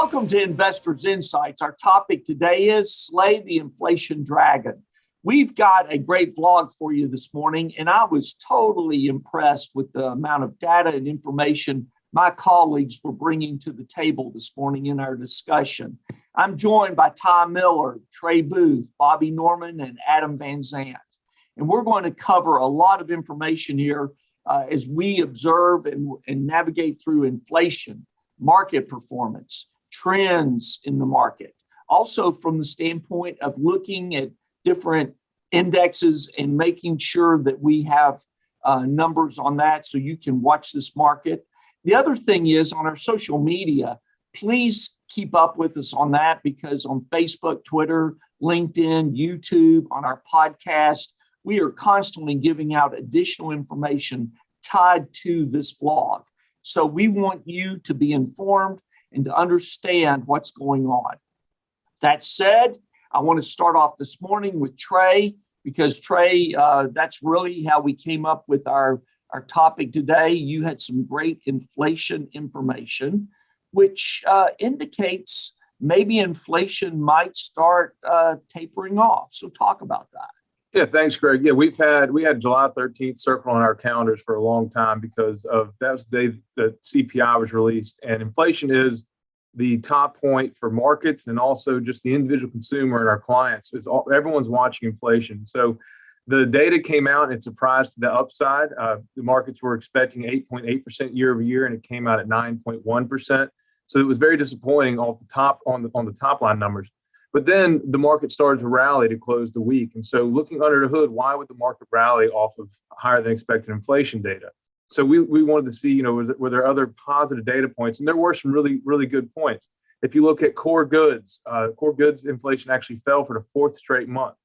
Welcome to Investors Insights. Our topic today is Slay the Inflation Dragon. We've got a great vlog for you this morning, and I was totally impressed with the amount of data and information my colleagues were bringing to the table this morning in our discussion. I'm joined by Ty Miller, Trey Booth, Bobby Norman, and Adam Van Zandt. And we're going to cover a lot of information here as we observe and navigate through inflation, market performance, trends in the market. Also from the standpoint of looking at different indexes and making sure that we have numbers on that so you can watch this market. The other thing is on our social media, please keep up with us on that, because on Facebook, Twitter, LinkedIn, YouTube, on our podcast, we are constantly giving out additional information tied to this vlog. So we want you to be informed and to understand what's going on. That said, I want to start off this morning with Trey, because Trey, that's really how we came up with our topic today. You had some great inflation information, which indicates maybe inflation might start tapering off. So talk about that. Yeah, thanks, Greg. Yeah, we had July 13th circled on our calendars for a long time because that was the day that CPI was released, and inflation is the top point for markets and also just the individual consumer and our clients. Everyone's watching inflation. So the data came out and it surprised to the upside. The markets were expecting 8.8% year over year, and it came out at 9.1%. So it was very disappointing off the top on the top line numbers. But then the market started to rally to close the week. And so looking under the hood, why would the market rally off of higher than expected inflation data? So we wanted to see, were there other positive data points? And there were some really, really good points. If you look at core goods inflation actually fell for the fourth straight month.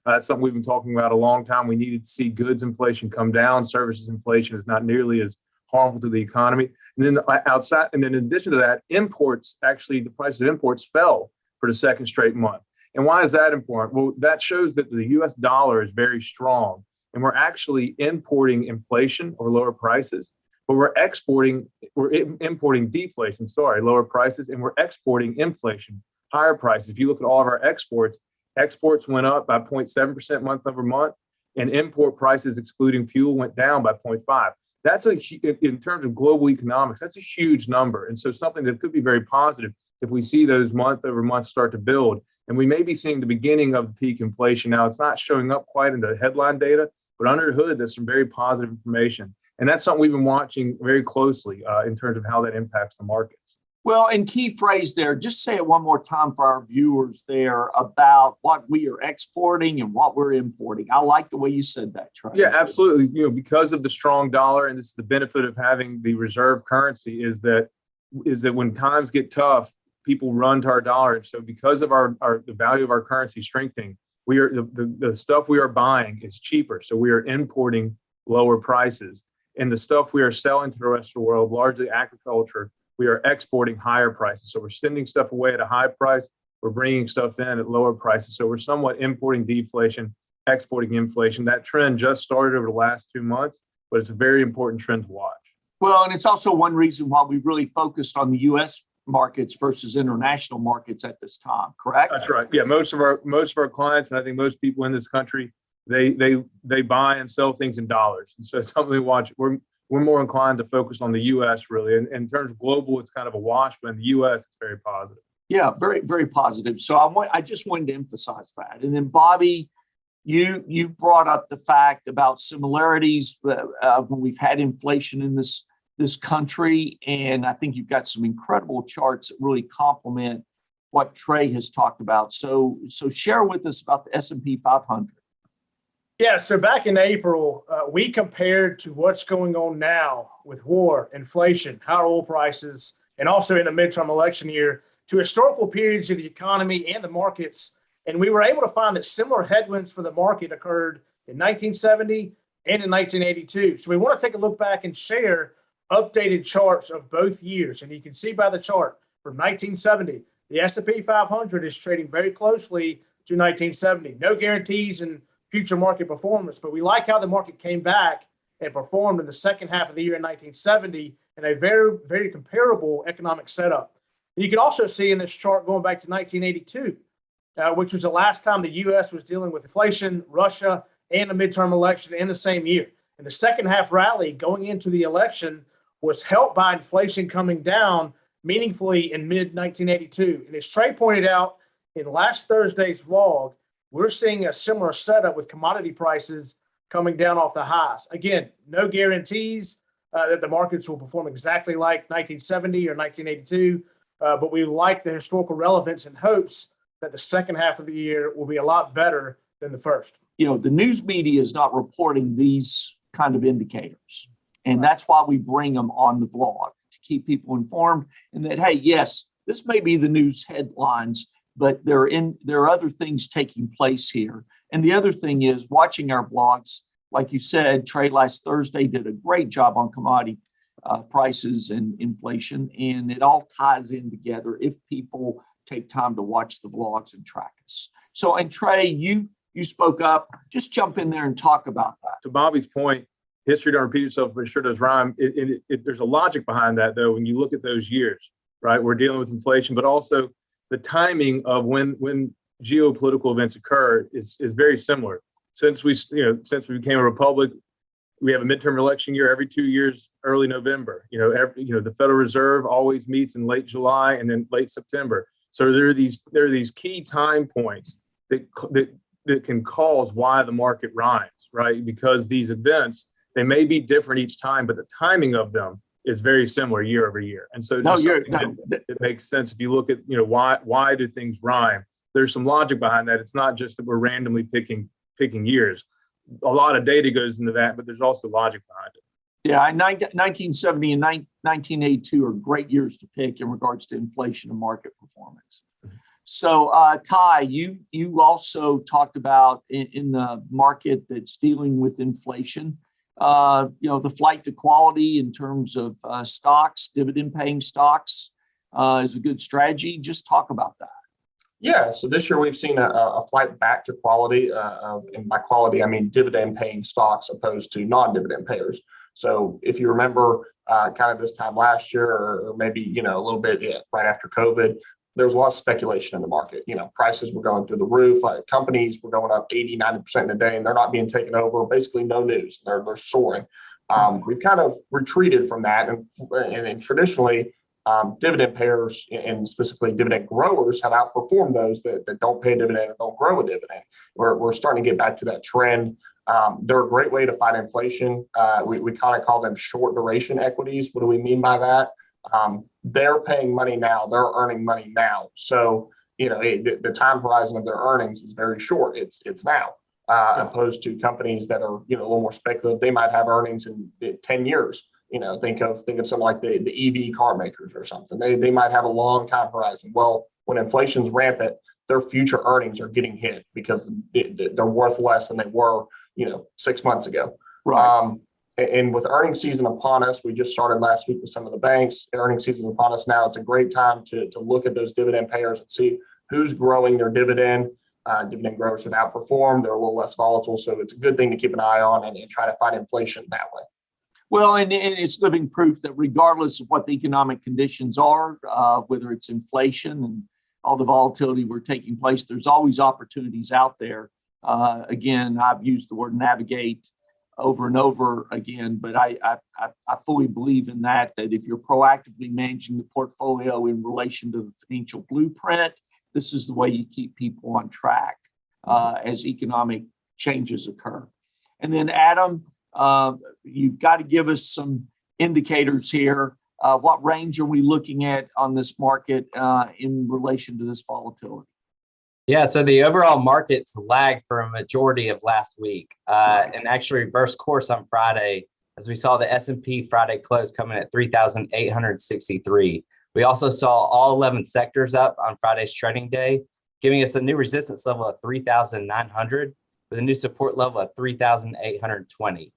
That's something we've been talking about a long time. We needed to see goods inflation come down. Services inflation is not nearly as harmful to the economy. And then in addition to that, the price of imports fell for the second straight month. And why is that important? Well, that shows that the US dollar is very strong, and we're actually importing inflation or lower prices, but we're importing deflation, lower prices, and we're exporting inflation, higher prices. If you look at all of our exports went up by 0.7% month over month, and import prices excluding fuel went down by 0.5. That's in terms of global economics, that's a huge number. And so something that could be very positive if we see those month over month start to build. And we may be seeing the beginning of the peak inflation. Now, it's not showing up quite in the headline data, but under the hood, there's some very positive information. And that's something we've been watching very closely in terms of how that impacts the markets. Well, and key phrase there, just say it one more time for our viewers there about what we are exporting and what we're importing. I like the way you said that, Trey. Yeah, absolutely. Because of the strong dollar, and this is the benefit of having the reserve currency, is that when times get tough, people run to our dollar. And so because of the value of our currency strengthening, the stuff we are buying is cheaper. So we are importing lower prices. And the stuff we are selling to the rest of the world, largely agriculture, we are exporting higher prices. So we're sending stuff away at a high price. We're bringing stuff in at lower prices. So we're somewhat importing deflation, exporting inflation. That trend just started over the last 2 months, but it's a very important trend to watch. Well, and it's also one reason why we really focused on the U.S. markets versus international markets at this time, correct? That's right. Yeah, most of our clients, and I think most people in this country, they buy and sell things in dollars. And so it's something we watch. We're more inclined to focus on the U.S. really. And in terms of global, it's kind of a wash, but in the U.S., it's very positive. Yeah, very, very positive. So I just wanted to emphasize that. And then Bobby, you brought up the fact about similarities when we've had inflation in this country. And I think you've got some incredible charts that really complement what Trey has talked about. So share with us about the S&P 500. Yeah, so back in April, we compared to what's going on now with war, inflation, higher oil prices, and also in the midterm election year to historical periods of the economy and the markets. And we were able to find that similar headwinds for the market occurred in 1970 and in 1982. So we want to take a look back and share updated charts of both years. And you can see by the chart from 1970, the S&P 500 is trading very closely to 1970. No guarantees in future market performance, but we like how the market came back and performed in the second half of the year in 1970 in a very, very comparable economic setup. And you can also see in this chart going back to 1982, which was the last time the U.S. was dealing with inflation, Russia, and the midterm election in the same year. And the second half rally going into the election was helped by inflation coming down meaningfully in mid-1982. And as Trey pointed out in last Thursday's vlog, we're seeing a similar setup with commodity prices coming down off the highs. Again, no guarantees that the markets will perform exactly like 1970 or 1982, but we like the historical relevance and hopes that the second half of the year will be a lot better than the first. The news media is not reporting these kind of indicators. And that's why we bring them on the vlog, to keep people informed, and that, hey, yes, this may be the news headlines, but there are other things taking place here. And the other thing is watching our blogs. Like you said, Trey last Thursday did a great job on commodity prices and inflation, and it all ties in together if people take time to watch the vlogs and track us. So, and Trey, you spoke up. Just jump in there and talk about that. To Bobby's point, history don't repeat itself, but it sure does rhyme. There's a logic behind that, though. When you look at those years, right, we're dealing with inflation, but also the timing of when geopolitical events occur is very similar. Since we became a republic, we have a midterm election year every 2 years, early November. The Federal Reserve always meets in late July and then late September. So there are these key time points that can cause why the market rhymes, right? Because these events, they may be different each time, but the timing of them is very similar year over year. And so it makes sense if you look at, why do things rhyme? There's some logic behind that. It's not just that we're randomly picking years. A lot of data goes into that, but there's also logic behind it. Yeah, 1970 and 1982 are great years to pick in regards to inflation and market performance. So, Ty, you also talked about in the market that's dealing with inflation, the flight to quality in terms of stocks, dividend-paying stocks is a good strategy. Just talk about that. Yeah, so this year we've seen a flight back to quality, and by quality I mean dividend-paying stocks opposed to non-dividend payers. So if you remember, kind of this time last year, or maybe a little bit right after COVID, there was a lot of speculation in the market. Prices were going through the roof. Companies were going up 80-90% in a day, and they're not being taken over. Basically, no news. They're soaring. We've kind of retreated from that, and traditionally, dividend payers and specifically dividend growers have outperformed those that don't pay a dividend or don't grow a dividend. We're starting to get back to that trend. They're a great way to fight inflation. We kind of call them short duration equities. What do we mean by that? They're paying money now. They're earning money now. So, the time horizon of their earnings is very short. It's now, opposed to companies that are, a little more speculative. They might have earnings in 10 years. Think of something like the EV car makers or something. They might have a long time horizon. Well, when inflation's rampant, their future earnings are getting hit because they're worth less than they were, 6 months ago. Right. And with earnings season upon us, we just started last week with some of the banks. Earnings season upon us now. It's a great time to look at those dividend payers and see who's growing their dividend. Dividend growers have outperformed. They're a little less volatile. So it's a good thing to keep an eye on and try to fight inflation that way. Well, and it's living proof that regardless of what the economic conditions are, whether it's inflation and all the volatility we're taking place, there's always opportunities out there. Again, I've used the word navigate over and over again, but I fully believe in that if you're proactively managing the portfolio in relation to the financial blueprint, this is the way you keep people on track as economic changes occur. And then Adam, you've got to give us some indicators here. What range are we looking at on this market in relation to this volatility? Yeah, so the overall markets lagged for a majority of last week and actually reversed course on Friday as we saw the S&P Friday close coming at 3,863. We also saw all 11 sectors up on Friday's trading day, giving us a new resistance level of 3,900 with a new support level of 3,820.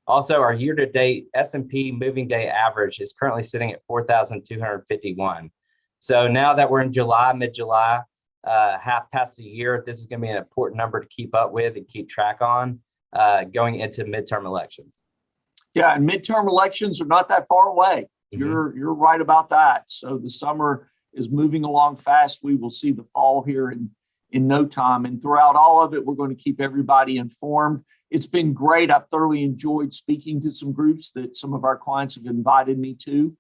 Also, our year-to-date S&P moving day average is currently sitting at 4,251. So now that we're in July, mid-July, half past the year, this is going to be an important number to keep up with and keep track on going into midterm elections. Yeah, and midterm elections are not that far away. Mm-hmm. You're right about that. So the summer is moving along fast. We will see the fall here in no time. And throughout all of it, we're going to keep everybody informed. It's been great. I've thoroughly enjoyed speaking to some groups that some of our clients have invited me to,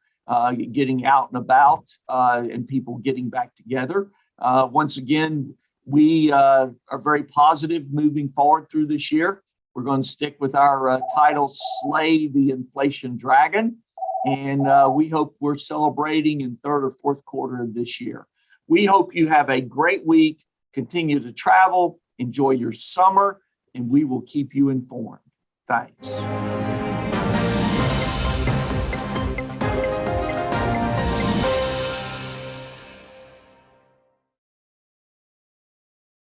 getting out and about and people getting back together. Once again, we are very positive moving forward through this year. We're going to stick with our title, Slay the Inflation Dragon. And we hope we're celebrating in third or fourth quarter of this year. We hope you have a great week. Continue to travel, enjoy your summer, and we will keep you informed. Thanks.